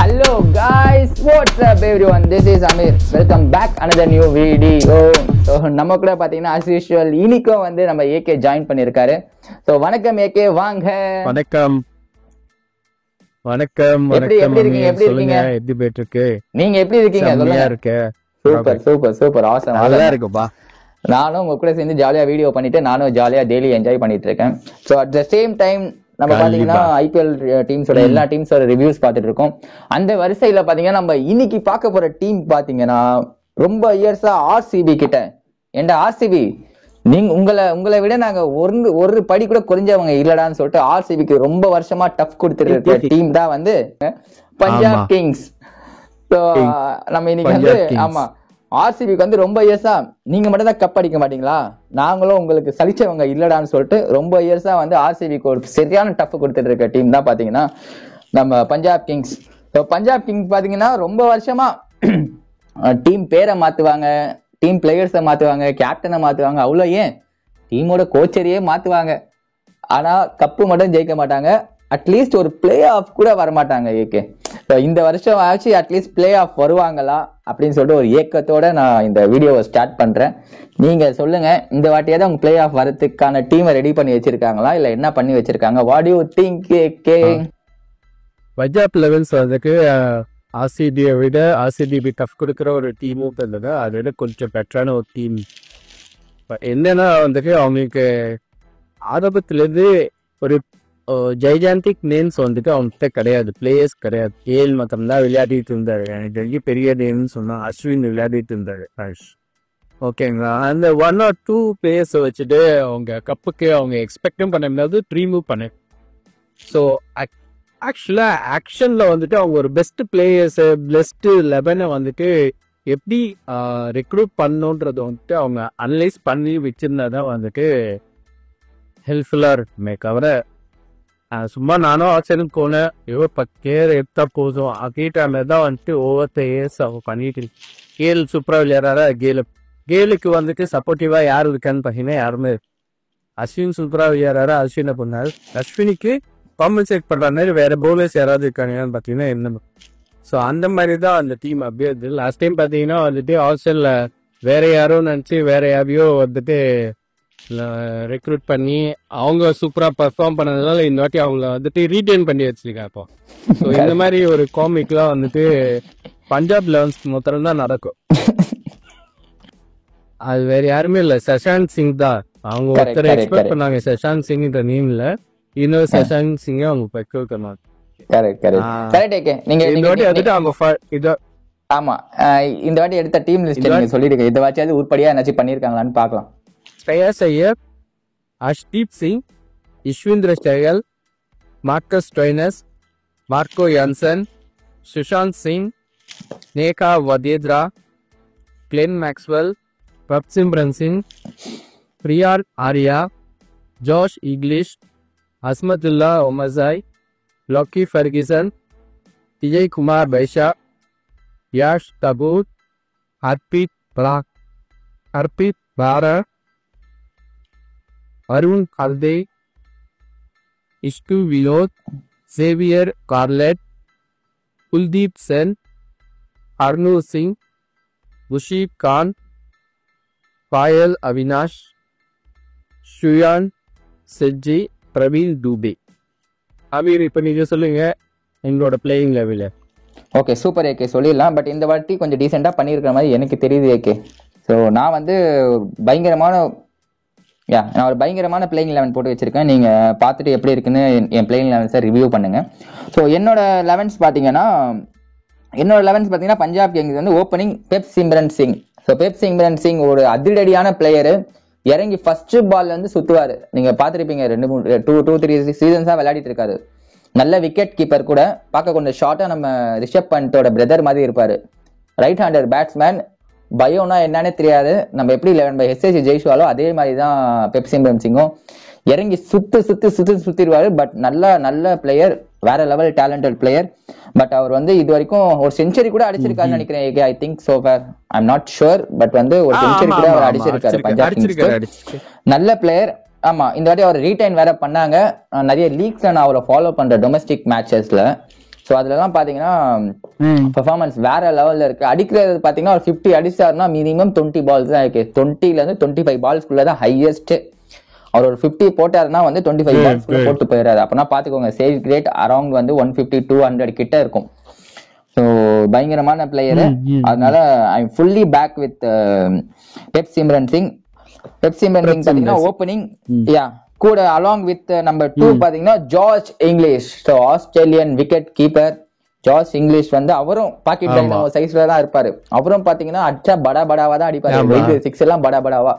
Hello guys, what's up everyone? This is Amir. Welcome back another new video. So நம்ம கூட பாத்தீங்கன்னா as usual இன்னைக்கும் வந்து நம்ம AK ஜாயின் பண்ணிருக்காரு. So வணக்கம் AK, வாங்க. வணக்கம் வணக்கம் வணக்கம். எப்படி இருக்கீங்க? எப்படி போயிட்டு இருக்கு? நீங்க எப்படி இருக்கீங்க? நல்லா இருக்கு. Super awesome. நல்லா இருக்குப்பா. நானும் உங்க கூட சேர்ந்து ஜாலியா வீடியோ பண்ணிட்டு நானும் ஜாலியா டெய்லி என்ஜாய் பண்ணிட்டு இருக்கேன். So at the same time நம்ம பாத்தீங்கன்னா ஐபிஎல் டீம்ஸோட எல்லா டீம்ஸோட ரிவ்யூஸ் பார்த்துட்டு இருக்கோம். அந்த வரிசையில பாத்தீங்கன்னா நம்ம இன்னைக்கு பார்க்க போற டீம் பாத்தீங்கன்னா ரொம்ப இயர்ஸா ஆர்சிபி கிட்ட. ஏண்டா ஆர்சிபி, நீங்க உங்களை விட நாங்க ஒரு படி கூட குறைஞ்சவங்க இல்லடான்னு சொல்லிட்டு ஆர்சிபிக்கு ரொம்ப வருஷமா டஃப் கொடுத்துருக்க டீம் தான் வந்து பஞ்சாப் கிங்ஸ். நம்ம இன்னைக்கு வந்து ஆமா ஆர்சிபிக்கு வந்து ரொம்ப இயர்ஸா நீங்க மட்டும் தான் கப் அடிக்க மாட்டீங்களா, நாங்களும் உங்களுக்கு சலிச்சவங்க இல்லடான்னு சொல்லிட்டு ரொம்ப இயர்ஸா வந்து ஆர்சிபிக்கு ஒரு சரியான டஃப் கொடுத்துட்டு இருக்க டீம் தான் பாத்தீங்கன்னா நம்ம பஞ்சாப் கிங்ஸ். பஞ்சாப் கிங்ஸ் பாத்தீங்கன்னா ரொம்ப வருஷமா டீம் பேரை மாத்துவாங்க, டீம் பிளேயர்ஸை மாத்துவாங்க, கேப்டனை மாத்துவாங்க, அவ்வளோ ஏன் டீமோட கோச்சரையே மாத்துவாங்க. ஆனா கப்பு மட்டும் ஜெயிக்க மாட்டாங்க. அட்லீஸ்ட் ஒரு பிளே ஆஃப் கூட வரமாட்டாங்க ஏகே. இந்த வருஷம் ஆச்சு அட்லீஸ்ட் பிளே ஆஃப் வருவாங்களா அப்படின்னு சொல்லிட்டு ஒரு ஏக்கத்தோட நான் இந்த வீடியோவை ஸ்டார்ட் பண்றேன். நீங்க சொல்லுங்க, இந்த வாட்டியாவது அவங்க பிளே ஆஃப் வரதுக்கான டீமை ரெடி பண்ணி வச்சிருக்காங்களா இல்ல என்ன பண்ணி வச்சிருக்காங்க? What you think A K? Punjab elevens வந்துக்கு ஆர்சிபியை விட ஆர்சிபி டஃப் கொடுக்குற ஒரு டீமும் இருந்தது. அதை விட கொஞ்சம் பெட்டரான ஒரு டீம். என்னன்னா வந்துட்டு அவங்களுக்கு ஆரம்பத்துலேருந்து ஒரு ஜெய்ஜாண்டிக் நேம்ஸ் வந்துட்டு அவங்ககிட்ட கிடையாது, பிளேயர்ஸ் கிடையாது. கேஎல் மட்டும்தான் விளையாடிட்டு இருந்தாரு. எனக்கு தெரிஞ்சு பெரிய நேம்னு சொன்னா அஸ்வின் விளையாடிட்டு இருந்தாரு. ஓகேங்களா, அந்த 1 or 2 பிளேயர்ஸை வச்சுட்டு அவங்க கப்புக்கு அவங்க எக்ஸ்பெக்டும் பண்ண முடியாது, ட்ரீமும் பண்ண. ஸோ ஆக்ஷன்ல வந்துட்டு அவங்க ஒரு பெஸ்ட் பிளேயர்ஸை பெஸ்ட் 11 வந்துட்டு எப்படி ரெக்ரூட் பண்ணணுன்றது வந்துட்டு அவங்க அனலைஸ் பண்ணி வச்சிருந்தாதான் வந்துட்டு ஹெல்ப்ஃபுல்லா இருக்குமே தவிர சும்மா நானும் ஆச்சரியம் போனேன். 10 எடுத்தா போதும் அதே மாதிரி தான் வந்துட்டு ஓவர் இயர்ஸ் அவங்க பண்ணிட்டு இருக்கு. கேஎல் சூப்பரா விளையாடுறாரா, கேலுக்கு வந்துட்டு சப்போர்ட்டிவா யார் இருக்கான்னு பார்த்தீங்கன்னா யாருமே. அஸ்வின் சூப்பரா விளையாடுறாரா, அஸ்வினை பண்ணாரு. அஸ்வினுக்கு காம்பன்சேட் பண்ற மாதிரி வேற பவுலர்ஸ் யாராவது இருக்காங்கன்னு பார்த்தீங்கன்னா என்ன. ஸோ அந்த மாதிரி தான் அந்த டீம் அப்படியே இருந்தது. லாஸ்ட் டைம் பார்த்தீங்கன்னா வந்துட்டு ஆஸ்திரேலியா வேற யாரோ நினச்சி வேற யாரையோ வந்துட்டு ரெக்ரூட் பண்ணி அவங்க சூப்பரா பர்ஃபார்ம் பண்ணதுனால இந்த வாட்டி அவங்கள வந்துட்டு ரீடைன் பண்ணி வச்சிருக்கேன். இப்போ ஸோ இந்த மாதிரி ஒரு காமிக்லாம் வந்துட்டு பஞ்சாப் லெவன்ஸ் மொத்தம் தான் நடக்கும். அது வேற யாருமே இல்ல, சஷாந்த் சிங் தான். அவங்க ஒருத்தர் எக்ஸ்பெக்ட் பண்ணாங்க சஷாந்த் சிங்ன்ற நேம்ல, இன்னொரு சஷாந்த் சிங் அவங்க பெக்யூர் பண்ணாங்க. ஆமா, இந்த வாட்டி எடுத்த டீம் லிஸ்ட் நீங்க சொல்லிருக்கீங்க, இந்த வாட்டியாவது உருப்படியா என்னாச்சும் பண்ணிருக்காங்களான்னு பாக்கலாம். ஸ்ரேயஸ் Iyer, Arshdeep Singh, யஷ்வேந்திர Chahal, Marcus ஸ்டோய்னஸ், Marco Jansen, Sushant Singh, Neha வதேத்ரா, Glenn Maxwell, Prabhsimran Singh, பிரியால் Arya, ஜோஷ் English, அஸ்மதுல்லா ஒமசாய், lucky Ferguson, Vijay Kumar பைஷா, Yash தபூர், Harpreet பாரா, அருண் கல்தே, இஷ்கு வினோத், சேவியர் கார்லெட், குல்தீப் சென், ஹர்னூர் சிங், முஷீப் கான், பாயல் அவினாஷ், ஷுயான் செஜ்ஜி, பிரவீன் தூபே. அமீர், இப்போ நீங்க சொல்லுங்க எங்களோட பிளேயிங் லெவலில். ஓகே, சூப்பர் ஏகே, சொல்லிடலாம். பட் இந்த வாட்டி கொஞ்சம் டீசெண்டா பண்ணியிருக்கிற மாதிரி எனக்கு தெரியுது ஏகே. ஸோ நான் வந்து நான் ஒரு பயங்கரமான பிளேயிங் 11 போட்டு வச்சிருக்கேன். நீங்க பார்த்துட்டு எப்படி இருக்குன்னு என் பிளேயிங் 11 ரிவ்யூ பண்ணுங்க. ஸோ என்னோட 11 பார்த்தீங்கன்னா பஞ்சாப் கிங்ஸ் வந்து opening Pep Simran Singh. So Pep Simran Singh ஒரு அதிரடியான பிளேயரு. இறங்கி ஃபர்ஸ்ட் பால்ல இருந்து சுத்துவாரு. நீங்க பார்த்துருப்பீங்க, 2-3 சீசன்ஸா விளையாடிட்டு இருக்காரு. நல்ல விக்கெட் கீப்பர் கூட. பார்க்க கொஞ்சம் ஷார்ட்டா நம்ம ரிஷப் பண்டோட பிரதர் மாதிரி இருப்பாரு. Right hander batsman. பயோனா என்னன்னே தெரியாது. நம்ம எப்படி 11/SSC ஜெயிச்சுவாலோ அதே மாதிரி தான் பெப் சிம்ரன் சிங்கும். இறங்கி சுத்திடுவாரு. பட் நல்ல பிளேயர், வேற லெவல் டேலண்டட் பிளேயர். பட் அவர் வந்து இது வரைக்கும் ஒரு செஞ்சுரி கூட அடிச்சிருக்காருன்னு நினைக்கிறேன். I think so for, I am not sure. But வந்து ஒரு செஞ்சுரி கூட அவர் அடிச்சிருக்காரு பஞ்சாப் கிங்ஸ்க்கு. நல்ல பிளேயர். ஆமா, இந்த வாட்டி அவர் ரீடைன் வேற பண்ணாங்க. நிறைய லீக்ஸ்ல நான் அவரை ஃபாலோ பண்ற டொமஸ்டிக் மேட்சஸ்ல. ஸோ அதுலலாம் பாத்தீங்கன்னா பெர்ஃபார்மன்ஸ் வேற லெவல்ல இருக்கு. அடிக்கிறது பாத்தீங்கன்னா ஒரு 50 அடிச்சாருன்னா மினிமம் 20 பால்ஸ் தான் இருக்கு. 20ல இருந்து 25 பால்ஸ்குள்ளதான் ஹையஸ்ட். அவர் ஒரு 50 போட்டாருன்னா வந்து 25 பால்ஸ்குள்ள போட்டு போயிடாரு. அப்படின்னா பாத்துக்கோங்க, சேவ் ரேட் அரௌண்ட் வந்து 150-200 கிட்ட இருக்கும். ஸோ பயங்கரமான பிளேயரு. அதனால I am fully back with Prabhsimran Singh. Prabhsimran Singh பாத்தீங்கன்னா ஓப்பனிங் கூட அலாங் வித் நம்பர் 2 பாத்தீங்கன்னா ஜார்ஜ் Inglis. So Australian wicket keeper ஜார்ஜ் இங்கிலீஷ் வந்து அவரும் பாக்கெட் டைனமோ சைஸ்ல தான் இருப்பாரு. அவரும் பாத்தீங்கன்னா அடிச்சா படா படாவா தான் அடிப்பாரு. 6 எல்லாம் படா படாவா.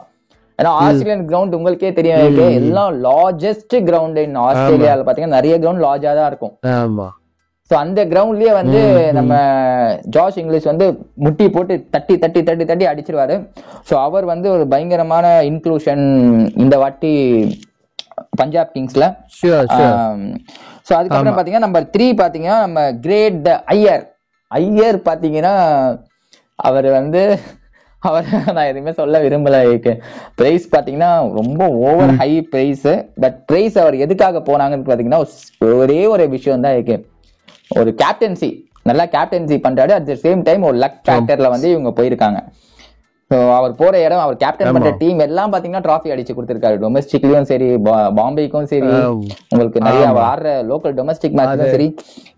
ஏன்னா ஆஸ்திரேலியன் கிரவுண்ட் உங்களுக்கே தெரியும், எல்லாம் லார்ஜஸ்ட் கிரவுண்ட் இன் ஆஸ்திரேலியால பாத்தீங்கன்னா நிறைய கிரவுண்ட் லார்ஜா தான் இருக்கும். சோ அந்த கிரவுண்ட்லயே வந்து நம்ம ஜார்ஜ் இங்கிலீஷ் வந்து முட்டி போட்டு தட்டி தட்டி தட்டி தட்டி அடிச்சிருவாரு. சோ அவர் வந்து ஒரு பயங்கரமான இன்க்ளூஷன் இந்த வாட்டி பஞ்சாப் கிங்ஸ்ல. சோ அதுக்கப்புறம் பாத்தீங்கன்னா நம்பர் 3 பாத்தீங்கன்னா நம்ம கிரேட் ஐயர் பாத்தீங்கன்னா அவர் வந்து நான் எதுவுமே சொல்ல விரும்பல. பிரைஸ் பாத்தீங்கன்னா ரொம்ப over high price. But price அவர் எதுக்காக போனாங்கன்னு பாத்தீங்கன்னா ஒரே ஒரு விஷயம் தான் இருக்கு, ஒரு கேப்டன்சி நல்லா கேப்டன்சி பண்றாரு. அட் த சேம் டைம் ஒரு லக் ஃபேக்டர்ல வந்து இவங்க போயிருக்காங்க. அவர் போற இடம், அவர் கேப்டன் பண்ற டீம் எல்லாம் பாத்தீங்கன்னா டிராஃபி அடிச்சு கொடுத்திருக்காரு. டொமஸ்டிக்லயும் சரி, பாம்பேக்கும் சரி, உங்களுக்கு நிறைய ஆடுற லோக்கல் டொமஸ்டிக் மேட்ச்லயும் சரி,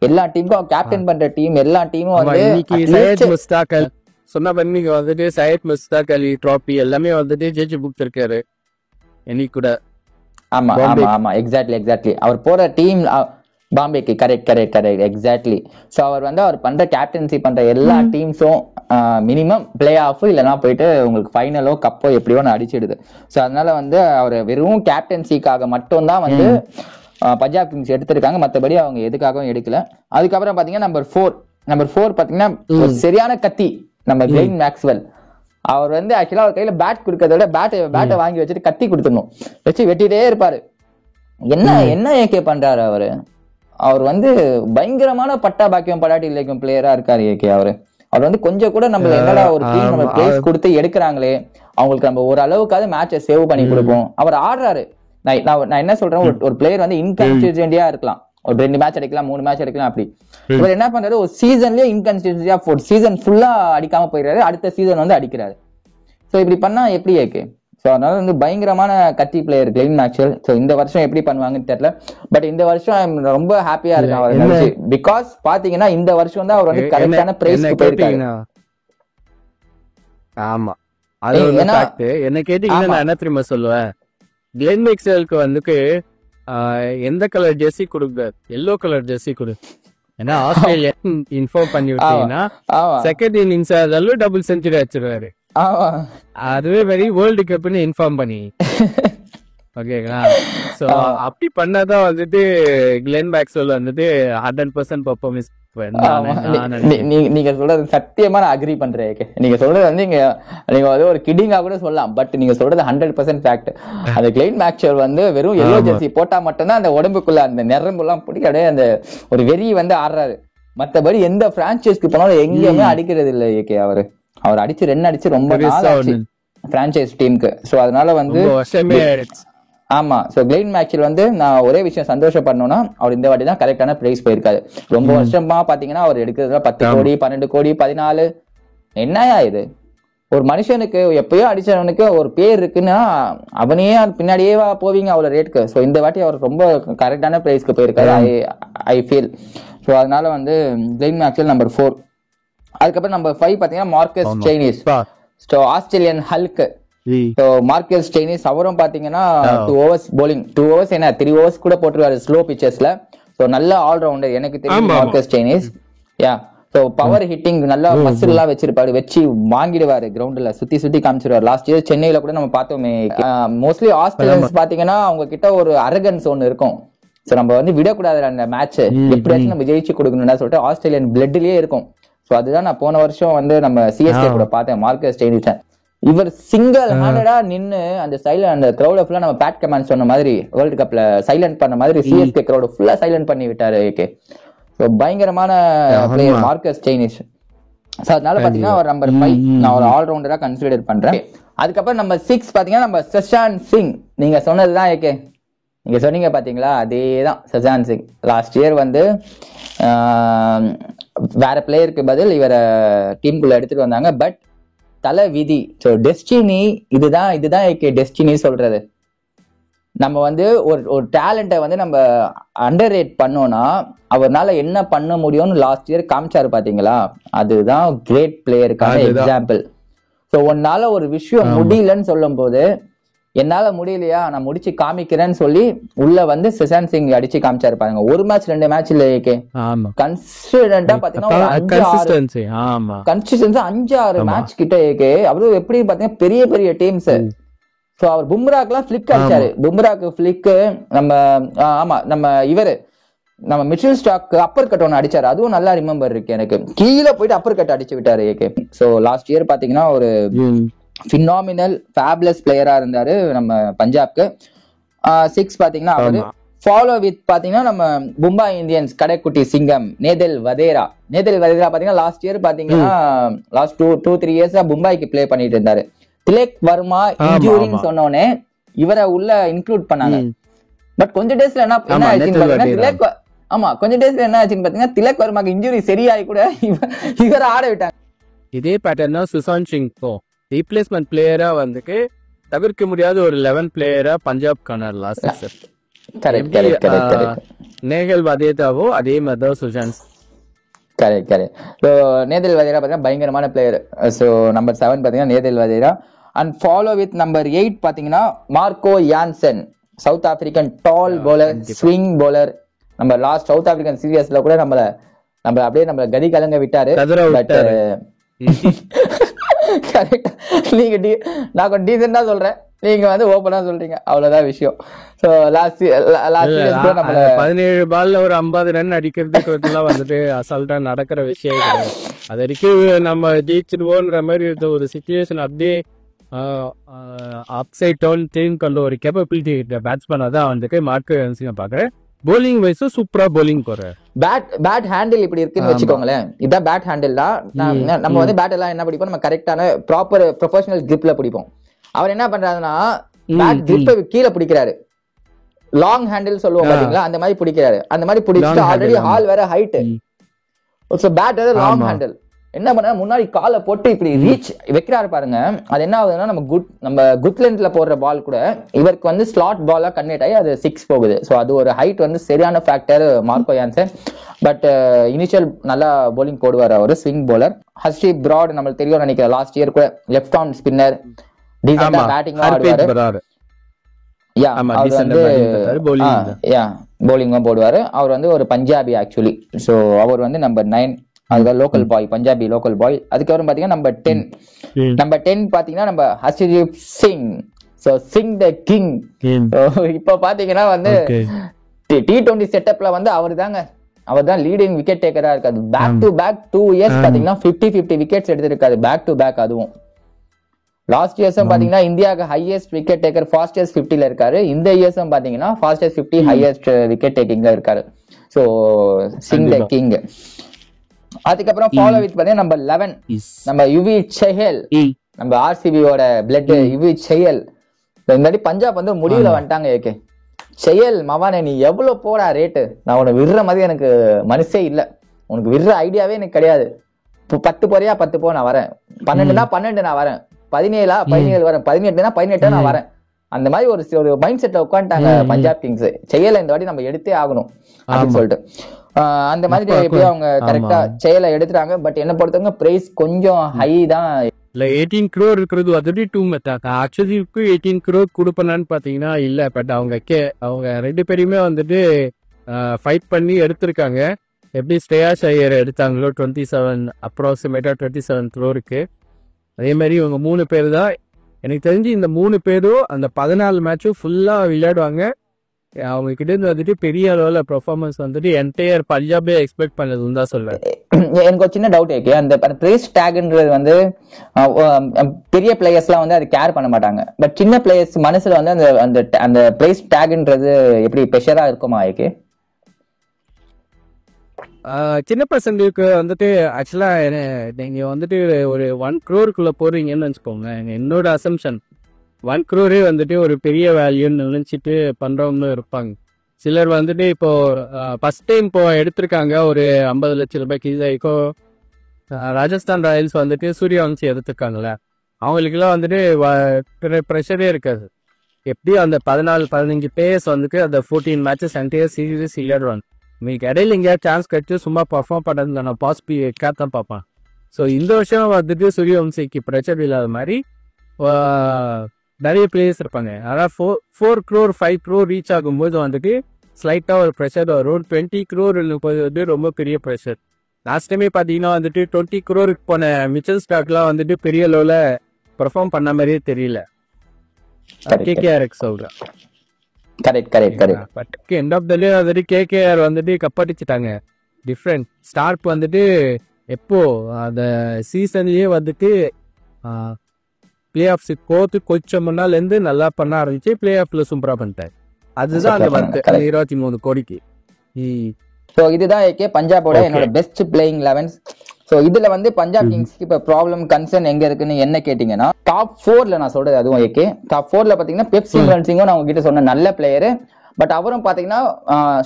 எல்லா டீமுக்கும் கேப்டன் பண்ற டீம் எல்லா டீமும் வந்து சொன்ன பண்ணி வந்துட்டு சையத் முஸ்தாக் அலி டிராபி எல்லாமே வந்துட்டு ஜெயிச்சு கொடுத்திருக்காரு என்னைக்கு கூட. ஆமா ஆமா ஆமா எக்ஸாக்ட்லி அவர் போற டீம் பாம்பேக்கு. Correct exactly. ஸோ அவர் வந்து அவர் பண்ற கேப்டன்சி பண்ற எல்லா டீம்ஸும் மினிமம் பிளே ஆஃப் இல்லைன்னா போயிட்டு உங்களுக்கு ஃபைனலோ கப்போ எப்படியோ அடிச்சிடுது. ஸோ அதனால வந்து அவர் வெறும் கேப்டன்சிக்காக மட்டும்தான் வந்து பஞ்சாப் கிங்ஸ் எடுத்திருக்காங்க, மற்றபடி அவங்க எதுக்காகவும் எடுக்கல. அதுக்கப்புறம் பாத்தீங்கன்னா நம்பர் 4 பாத்தீங்கன்னா ஒரு சரியான கத்தி நம்ம கிளென் மேக்ஸ்வெல். அவர் வந்து ஆக்சுவலா அவர் கையில பேட் கொடுக்கறத விட பேட்டை வாங்கி வச்சுட்டு கத்தி கொடுத்துடணும், வச்சு வெட்டிட்டே இருப்பாரு. என்ன ஏகே பண்றாரு அவர் வந்து பயங்கரமான பட்டா பாக்கியம் படாட்டி இல்லைக்கும் பிளேயரா இருக்காரு ஏகே. அவர் வந்து கொஞ்சம் கூட நம்ம என்னடா ஒரு டீம் நம்ம பிளேஸ் கொடுத்து எடுக்கிறாங்களே, அவங்களுக்கு நம்ம ஒரு அளவுக்காவது மேட்சை சேவ் பண்ணி கொடுப்போம். அவர் ஆடுறாரு. நான் என்ன சொல்றேன், ஒரு பிளேயர் வந்து இன்கன்சிஸ்டன்டியா இருக்கலாம், ஒரு 2 மேட்ச் அடிக்கலாம் 3 மேட்ச் அடிக்கலாம் அப்படி. இவர் என்ன பண்றாரு, ஒரு சீசன்லயே இன்கன்சிஸ்டன்சியா ஒரு சீசன் ஃபுல்லா அடிக்காம போயிடுறாரு, அடுத்த சீசன் வந்து அடிக்கிறாரு. சோ இப்படி பண்ணா எப்படி ஏகே? சோ அதனால வந்து பயங்கரமான கத்தி பிளேயர் கிளென் மேக்ஸ்வெல். சோ இந்த வருஷம் எப்படி பண்ணுவாங்கன்னு தெரியல. பட் இந்த வருஷம் ரொம்ப ஹாப்பியா இருக்கேன் அவர் நினைச்சு. பிகாஸ் பாத்தீங்கன்னா இந்த வருஷம் தான் அவர் வந்து கரெக்டான பிரைஸ் போயிருக்காரு. ஆமா, அது ஒரு ஃபேக்ட். என்ன கேட்டீங்கன்னா நான் என்ன தெரியுமா சொல்லுவேன், கிளென் மேக்ஸ்வெலுக்கு வந்து எந்த கலர் ஜெர்சி கொடுக்க, எல்லோ கலர் ஜெர்சி கொடு. ஏன்னா ஆஸ்திரேலியா இன்ஃபார்ம் பண்ணி விட்டீங்கன்னா செகண்ட் இன்னிங்ஸ் டபுள் செஞ்சுரி அடிச்சிருவாரு. அதுவே வெரி வேர்ல்டு கப்னு இன்ஃபார்ம் பண்ணி ஓகேங்களா. சோ அப்படி பண்ணாதான் வந்துட்டு கிளென் மேக்ஸ்வெல் வந்துட்டு 100% பெர்ஃபார்மன்ஸ். நீங்க சொல்றது சத்தியமா நான் அக்ரி பண்றேன். நீங்க சொல்றது வந்து நீங்க வந்து ஒரு கிடிங்கா கூட சொல்லலாம், பட் நீங்க சொல்றது 100% ஃபேக்ட். அந்த கிளென் மேக்ஸ்வெல் வந்து வெறும் எல்லோ ஜெர்சி போட்டா மட்டும்தான் அந்த உடம்புக்குள்ள அந்த நரம்பு எல்லாம் பிடிக்கவே அந்த ஒரு வெறி வந்து ஆடுறாரு. மத்தபடி எந்த பிரான்சைஸ்க்கு போனாலும் எங்கேயுமே அடிக்கிறது இல்லை ஏகே. அவர் அடிச்சு 2 அடிச்சு ரொம்ப பிரான்சைஸ் டீமுக்கு. சோ அதனால வந்து ஆமா. சோ கிளென் மேக்ஸ்வெல் வந்து நான் ஒரே விஷயம் சந்தோஷப்படணும்னா, அவர் இந்த வாட்டி தான் கரெக்டான பிரைஸ் போயிருக்காரு. ரொம்ப வருஷமா பாத்தீங்கன்னா அவர் எடுக்கிறதுல 10 கோடி 12 கோடி 14. என்னயா இது? ஒரு மனுஷனுக்கு எப்பயோ அடிச்சவனுக்கு ஒரு பேர் இருக்குன்னா அவனையே பின்னாடியே போவீங்க அவ்வளவு ரேட்டுக்கு. சோ இந்த வாட்டி அவர் ரொம்ப கரெக்டான பிரைஸ்க்கு போயிருக்காரு ஐ ஃபீல். சோ அதனால வந்து கிளென் மேக்ஸ்வெல் நம்பர் 4. அதுக்கப்புறம் நம்பர் 5 பாத்தீங்கன்னா Marcus Stoinis. So Australian Hulk. So Marcus Stoinis அவரும் பாத்தீங்கன்னா 2 overs bowling, 2 overs என்ன 3 overs கூட போட்டுருவாரு ஸ்லோ பிச்சஸ்ல. சோ நல்ல ஆல்ரவுண்டர் எனக்கு தெரியும் Marcus Stoinis. So power hitting நல்லா மசில் எல்லாம் வச்சிருப்பாரு, வச்சு வாங்கிடுவாரு, கிரவுண்ட்ல சுத்தி காமிச்சிருவாரு. லாஸ்ட் இயர் சென்னையில கூட நம்ம பார்த்தோமே. மோஸ்ட்லி ஆஸ்திரேலியன்ஸ் பாத்தீங்கன்னா அவங்க கிட்ட ஒரு அரகன்ஸ் ஒன்னு இருக்கும். சோ நம்ம வந்து விடக்கூடாது அந்த மேட்ச், எப்படியாச்சும் நம்ம ஜெயிச்சு கொடுக்கணும்னு சொல்லிட்டு ஆஸ்திரேலியன் பிளட்லயே இருக்கும். சோ அதுதான் நான் போன வருஷம் வந்து நம்ம சிஎஸ்கே கூட பார்த்தேன் மார்க்கஸ் ஸ்டெய்னிஸ். இவர் சிங்கிள் ஹேண்டடா நின்னு அந்த சைலண்ட் அந்த கிரௌட ஃபுல்லா நம்ம பேட் கமாண்ட் சொன்ன மாதிரி வேர்ல்டு கப்ல சைலண்ட் பண்ண மாதிரி சிஎஸ்கே கிரௌட ஃபுல்லா சைலண்ட் பண்ணி விட்டாரு ஏகே. சோ பயங்கரமான பிளேயர் மார்க்கஸ் ஸ்டெய்னிஸ். சோ அதனால பாத்தீங்கன்னா அவர் நம்பர் 5 நான் ஒரு ஆல்ரவுண்டரா கன்சிடர் பண்றேன். அதுக்கப்புறம் நம்பர் 6 பாத்தீங்கன்னா நம்ம சஷாந்த் சிங். நீங்க சொன்னதுதான் ஏகே, நீங்க சொன்னீங்க பாத்தீங்களா, அதேதான் சுஷாந்த் சிங். லாஸ்ட் இயர் வந்து வேற பிளேயருக்கு பதில் இவரை டீமுக்குள்ள எடுத்துட்டு வந்தாங்க. பட் தலை விதி. ஸோ டெஸ்டினி, இதுதான் டெஸ்டினி சொல்றது. நம்ம வந்து ஒரு டேலண்ட்டை வந்து நம்ம அண்டர் ரேட் பண்ணோம்னா அவர்னால என்ன பண்ண முடியும்னு லாஸ்ட் இயர் காமிச்சாரு பாத்தீங்களா, அதுதான் கிரேட் பிளேயருக்கான எக்ஸாம்பிள். ஸோ உன்னால ஒரு விஷயம் முடியலன்னு சொல்லும் போது, என்னால முடியலையா நான் முடிச்சு காமிக்கிறேன்னு சொல்லி உள்ள வந்து சுஷாந்த் சிங் அடிச்சு காமிச்சாரு பாருங்க. ஒரு மேட்ச் 2 மேட்ச் இல்ல ஏகே, கன்சிஸ்டன்டா பாத்தீங்கன்னா 5-6 மேட்ச் கிட்ட ஏகே. அவரு எப்படி பாத்தீங்கன்னா பெரிய பெரிய டீம்ஸ். சோ அவர் பும்ராக்கெல்லாம் ஃபிளிக் அடிச்சாரு. பும்ராக்கு ஃபிளிக் நம்ம இவரு நம்ம மிச்சல் ஸ்டாக் அப்பர் கட் ஒன்று அடிச்சாரு. அதுவும் நல்லா ரிமெம்பர் இருக்கு எனக்கு. கீழே போயிட்டு அப்பர் கட் அடிச்சு விட்டாரு ஏகே. சோ லாஸ்ட் இயர் பாத்தீங்கன்னா ஒரு பினாமினல் ஃபேப்லஸ் பிளேயரா இருந்தாரு நம்ம பஞ்சாப்க்கு. 6 பாத்தீங்கன்னா அவரு ஃபாலோ வித் பாத்தீங்கன்னா நம்ம மும்பை இந்தியன்ஸ் கடைக்குட்டி சிங்கம் நேதல் வதேரா பாத்தீங்கன்னா லாஸ்ட் இயர் பாத்தீங்கன்னா லாஸ்ட் 2-3 இயர்ஸா மும்பைக்கு பிளே பண்ணிட்டு இருந்தாரு. திலக் வர்மா இன்ஜூரின்னு சொன்னோடனே இவரை உள்ள இன்க்ளூட் பண்ணாங்க. பட் கொஞ்சம் டேஸ்ல என்ன ஆச்சுன்னு பாத்தீங்கன்னா திலக் வர்மாக்கு இன்ஜூரி சரியாகி கூட இவரை ஆட விட்டாங்க. இதே பேட்டர்ன் தான் சுஷாந்த் சிங் ரீப்ளேஸ்மெண்ட் பிளேயரா வந்துட்டு தவிர்க்க முடியாத ஒரு 11 பிளேயரா பஞ்சாப் காணலாம். நேகல் வதேராவோ அதே மாதிரிதான் சுஷாந்த். கரெக்ட். ஸோ நேதல் வதேரா பார்த்தீங்கன்னா பயங்கரமான பிளேயர். ஸோ நம்பர் 7 பார்த்தீங்கன்னா Nehal Wadhera. And follow with number 8 பார்த்தீங்கன்னா Marco Jansen, South African tall bowler, swing bowler. நம்ம லாஸ்ட் சவுத் ஆப்பிரிக்கன் சீரியஸ்ல கூட நம்மள அப்படியே நம்ம கதி கலங்க விட்டாரு. பட் கரெக்ட், நீங்க நான் கொஞ்சம் டீசெண்டா சொல்றேன், நீங்க வந்து ஓபனா சொல்றீங்க, அவ்வளவுதான் விஷயம். சோ லாஸ்ட் 17 பால்ல ஒரு 50 ரன் அடிக்கிறதுக்கு வந்துட்டு அசால்ட்டா நடக்கிற விஷயம் கிடையாது. அது வரைக்கும் நம்ம ஜெயிச்சிருவோன்ற மாதிரி ஒரு சிச்சுவேஷன் அப்படியே அப்சைட் டவுன் திரும்பி கொண்ட ஒரு கேப்பபிலிட்டி பேட்ஸ்மேனா தான் வந்துட்டு மார்க்கோ யான்சனை பாக்குறேன். போலிங் வைஸ் சூப்பரா போலிங் போறாரு. பேட் ஹேண்டில் இப்படி இருக்குன்னு வச்சுக்கோங்களேன். இதான் பேட் ஹேண்டில் தான். நம்ம வந்து பேட் எல்லாம் என்ன பிடிப்போம், நம்ம கரெக்டான ப்ராப்பர் ப்ரொஃபஷனல் கிரிப்ல பிடிப்போம். அவர் என்ன பண்றாருன்னா பேட் கிரிப்பை கீழே பிடிக்கிறாரு. லாங் ஹேண்டில் சொல்லுவோம் பாத்தீங்களா, அந்த மாதிரி பிடிக்கிறாரு. அந்த மாதிரி பிடிச்சிட்டு ஆல்ரெடி ஹால் வேற ஹைட். பேட் லாங் ஹேண்டில் என்ன பண்ண முன்னாடி காலை போட்டு இப்படி ரீச் வைக்கிறாரு பாருங்க. அது என்ன ஆகுதுன்னா நம்ம குட் லென்த்ல போடுற பால் கூட இவருக்கு வந்து ஸ்லாட் பாலா கன்வெர்ட் ஆகி அது 6 போகுது. ஸோ அது ஒரு ஹைட் வந்து சரியான factor Marco Jansen. But initial நல்லா போலிங் போடுவார் அவரு, ஸ்விங் போலர். ஹர்ஷ்தீப் பிராட் நம்மளுக்கு தெரியும் நினைக்கிறேன், லாஸ்ட் இயர் கூட லெஃப்ட் ஆர்ம் ஸ்பின்னர், டீசெண்டா பேட்டிங் ஆடுவாரு. போலிங்கும் போடுவாரு. அவர் வந்து ஒரு பஞ்சாபி ஆக்சுவலி. ஸோ அவர் வந்து நம்பர் 9, அதுதான் லோக்கல் பாய், பஞ்சாபி லோக்கல் பாய். அதுக்கப்புறம் பாத்தீங்கன்னா நம்பர் 10 பாத்தீங்கன்னா நம்ம Harshdeep Singh. So Singh the king. இப்ப பாத்தீங்கன்னா வந்து T20 செட்டப்ல வந்து அவர் தான் லீடிங் விக்கெட் டேக்கரா இருக்காது. பேக் டு பேக் 2 இயர்ஸ் பாத்தீங்கன்னா 50 விக்கெட்ஸ் எடுத்திருக்காரு பேக் டு பேக். அதுவும் லாஸ்ட் இயர்ஸும் பாத்தீங்கன்னா இந்தியாவுக்கு ஹையஸ்ட் விக்கெட் டேக்கர் ஃபாஸ்டஸ்ட் 50ல இருக்காரு. இந்த இயர்ஸும் பாத்தீங்கன்னா ஃபாஸ்டஸ்ட் 50 ஹையஸ்ட் விக்கெட் டேக்கிங்ல இருக்காரு. So Singh the king. அதுக்கப்புறம் ஃபாலோ வித் பாத்தீங்கன்னா நம்பர் 11 நம்ம யுவி செஹல், நம்ம ஆர்சிபியோட பிளட் யுவி செஹல். இந்த மாதிரி பஞ்சாப் வந்து முடிவுல வந்துட்டாங்க. ஏகே செஹல் மவானே நீ எவ்வளவு போடா ரேட்டு, நான் உனக்கு விடுற மாதிரி எனக்கு மனசே இல்ல, உனக்கு விடுற ஐடியாவே எனக்கு கிடையாது. 10 போறியா 10 போ, நான் வரேன். 12னா 12 நான் வரேன். 17 வரேன். 18 நான் வரேன். அந்த மாதிரி ஒரு மைண்ட் செட்ல உட்காந்துட்டாங்க பஞ்சாப் கிங்ஸ். செஹல் இந்த வாட்டி நம்ம எடுத்தே ஆகணும் அப்படின்னு சொல்லிட்டு அந்த மாதிரி எப்படி அவங்க கரெக்டா செயலை எடுத்துறாங்க. பட் என்ன பொறுத்தவங்க பிரைஸ் கொஞ்சம் ஹை தான். 18 crore இருக்கிறது அதுவே டூ மெத்தாங்க. ஆக்சுவலி 18 crore கொடுப்பனான்னு பாத்தீங்கன்னா இல்ல. பட் அவங்க 2 பேரையுமே வந்துட்டு ஃபைட் பண்ணி எடுத்திருக்காங்க. எப்படி ஸ்ரேயாஸ் ஐயர் எடுத்தாங்களோ 27 அப்ராக்சிமேட்டா 27 crore. அதே மாதிரி இவங்க 3 பேர் தான் எனக்கு தெரிஞ்சு. இந்த 3 பேரும் அந்த 14 மேட்சும் ஃபுல்லா விளையாடுவாங்க. அவங்க கிட்ட இருந்து வந்துட்டு பெரிய அளவுல பெர்ஃபார்மன்ஸ் வந்துட்டு என்டையர் பஞ்சாபே எக்ஸ்பெக்ட் பண்ணதுன்னு தான் சொல்றேன். எனக்கு ஒரு சின்ன டவுட் இருக்கு. அந்த பிரைஸ் டேக்ன்றது வந்து பெரிய பிளேயர்ஸ் எல்லாம் வந்து அது கேர் பண்ண மாட்டாங்க. பட் சின்ன பிளேயர்ஸ் மனசுல வந்து அந்த பிரைஸ் டேக்ன்றது எப்படி ப்ரெஷரா இருக்குமா? இருக்கு சின்ன பசங்களுக்கு வந்துட்டு ஆக்சுவலா நீங்க வந்துட்டு ஒரு 1 crore போடுறீங்கன்னு வச்சுக்கோங்க. என்னோட அசம்ஷன் 1 crore வந்துட்டு ஒரு பெரிய வேல்யூன்னு நினைச்சிட்டு பண்றவங்களும் இருப்பாங்க. சிலர் வந்துட்டு இப்போ ஃபர்ஸ்ட் டைம் இப்போ எடுத்திருக்காங்க ஒரு 50 லட்சம் ரூபாய்க்கு. இப்போ ராஜஸ்தான் ராயல்ஸ் வந்துட்டு சூரியவன்சி எடுத்திருக்காங்கல்ல, அவங்களுக்குலாம் வந்துட்டு ப்ரெஷரே இருக்காது. எப்படியும் அந்த 14-15 பிளேயர்ஸ் வந்துட்டு அந்த 14 மேட்சஸ் என்டையர் சீரீஸ் விளையாடுவாங்க. உங்களுக்கு இடையில எங்கேயாவது சான்ஸ் கிடைச்சி சும்மா பர்ஃபார்ம் பண்ணது நான் பாஸ்பி கேப்டன் பார்ப்பேன். ஸோ இந்த வருஷம் வந்துட்டு சூரியவம்சிக்கு ப்ரெஷர் இல்லாத மாதிரி நிறைய பிளேயர்ஸ் இருப்பாங்க. அதாவது 4 crore 5 crore ரீச் ஆகும்போது வந்துட்டு ஸ்லைட்டாக ஒரு ப்ரெஷர் வரும். 20 crore வந்து ரொம்ப பெரிய ப்ரெஷர். லாஸ்ட் டைமே பார்த்தீங்கன்னா வந்துட்டு 20 crore போன மிச்சல் ஸ்டாக்லாம் வந்துட்டு பெரிய லெவலில் பெர்ஃபார்ம் பண்ண மாதிரியே தெரியல. கேகேஆர் சொல்றேன். பட் எண்ட் ஆஃப் த டே வந்துட்டு கேகேஆர் வந்துட்டு கப்படிச்சிட்டாங்க. டிஃப்ரெண்ட் ஸ்டார்க் வந்துட்டு எப்போ அந்த சீசன்லயே வந்துட்டு பிளே ஆஃப்ஸ் கோத்து கொஞ்சம் முன்னால இருந்து நல்லா பண்ண ஆரம்பிச்சு பிளே ஆஃப்ல சூப்பரா பண்ணிட்டாரு. அதுதான் அந்த வந்து 23 கோடிக்கு. ஸோ இதுதான் பஞ்சாபோட என்னோட பெஸ்ட் பிளேயிங் 11. ஸோ இதுல வந்து பஞ்சாப் கிங்ஸ்க்கு இப்ப ப்ராப்ளம் கன்சர்ன் எங்க இருக்குன்னு என்ன கேட்டீங்கன்னா, டாப் 4ல நான் சொல்றது அதுவும் டாப் 4ல பாத்தீங்கன்னா பெப் சிம்ரன் சிங்கும் நான் உங்ககிட்ட சொன்ன நல்ல பிளேயரு. பட் அவரும் பாத்தீங்கன்னா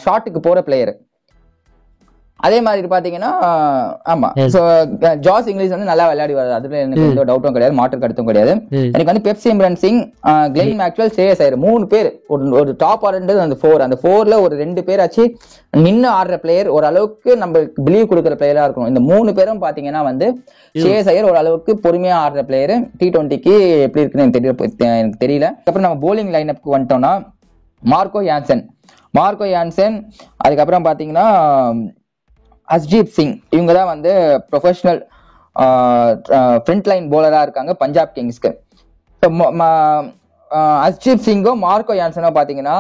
ஷார்ட்டுக்கு போற பிளேயரு. அதே மாதிரி பாத்தீங்கன்னா ஆமா ஜாஸ் இங்கிலீஷ் வந்து நல்லா விளையாடி வருது. அதுல எனக்கு எந்த டவுட்டும் கிடையாது, மாற்று கருத்தும் கிடையாது. எனக்கு வந்து Prabhsimran Singh, Glenn Maxwell, Shreyas Iyer 3 பேர் ஒரு டாப் ஆடுன்றது அந்த 4. அந்த 4ல ஒரு 2 பேர் ஆச்சு நின்று ஆடுற பிளேயர், ஓரளவுக்கு நம்ம பிலீவ் கொடுக்குற பிளேயரா இருக்கணும். இந்த 3 பேரும் பாத்தீங்கன்னா வந்து ஸ்ரேயஸ் ஐயர் ஓரளவுக்கு பொறுமையா ஆடுற பிளேயர். T20க்கு எப்படி இருக்குன்னு எனக்கு தெரியல. அப்புறம் நம்ம போலிங் லைன் அப்க்கு வந்துட்டோம்னா மார்க்கோ யான்சன், அதுக்கப்புறம் பாத்தீங்கன்னா ஹர்ஷ்தீப் சிங். இவங்க தான் வந்து ப்ரொஃபஷனல் ஃப்ரண்ட் லைன் போலரா இருக்காங்க பஞ்சாப் கிங்ஸ்க்கு. ஹர்ஷ்தீப் சிங்கோ மார்க்கோ யான்சனோ பாத்தீங்கன்னா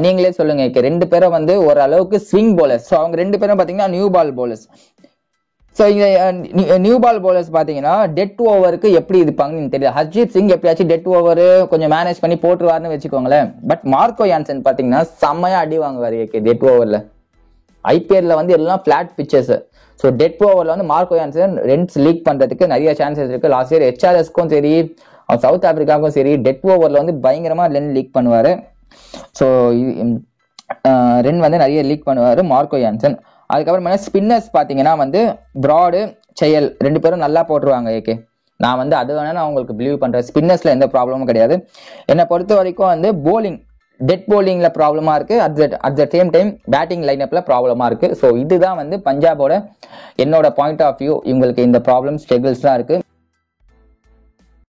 நீங்களே சொல்லுங்க, 2 பேரும் வந்து ஓரளவுக்கு ஸ்விங் போலர்ஸ். ஸோ அவங்க 2 பேரும் பாத்தீங்கன்னா நியூ பால் போலர்ஸ். ஸோ இந்த நியூ பால் போலர்ஸ் பாத்தீங்கன்னா டெட் ஓவருக்கு எப்படி இருப்பாங்கன்னு தெரியல. ஹர்ஷ்தீப் சிங் எப்படியாச்சும் டெட் ஓவர் கொஞ்சம் மேனேஜ் பண்ணி போட்டுருவாருன்னு வச்சுக்கோங்களேன். பட் மார்க்கோ யான்சன் பாத்தீங்கன்னா செம்மையா அடி வாங்குவாரு டெட் ஓவர்ல. ஐபிஎல்ல வந்து எல்லாம் பிளாட் பிச்சர்ஸ். ஸோ டெட் ஓவர்ல வந்து மார்க்கோ யான்சன் ரன்ஸ் லீக் பண்றதுக்கு நிறைய சான்சஸ் இருக்கு. லாஸ்ட் இயர் HRSக்கும் சரி சவுத் ஆப்பிரிக்காவுக்கும் சரி டெட் ஓவர்ல வந்து பயங்கரமா ரன் லீக் பண்ணுவாரு. ஸோ ரன் வந்து நிறைய லீக் பண்ணுவாரு மார்க்கோ யான்சன். அதுக்கப்புறம் ஸ்பின்னர்ஸ் பாத்தீங்கன்னா வந்து பிராடு, செயல் 2 பேரும் நல்லா போட்டுருவாங்க. நான் வந்து அது வேணா நான் உங்களுக்கு பிலீவ் பண்றேன். ஸ்பின்னர்ஸ்ல எந்த ப்ராப்ளமும் கிடையாது. என்னை பொறுத்த வரைக்கும் வந்து போலிங் டெட் போலிங்ல ப்ராப்ளமா இருக்கு. At the same time batting லைனப்ல ப்ராப்ளமா இருக்கு. ஸோ இதுதான் வந்து பஞ்சாபோட என்னோட பாயிண்ட் ஆஃப் வியூ. இவங்களுக்கு இந்த ப்ராப்ளம் ஸ்ட்ரகிள்ஸ் தான் இருக்கு.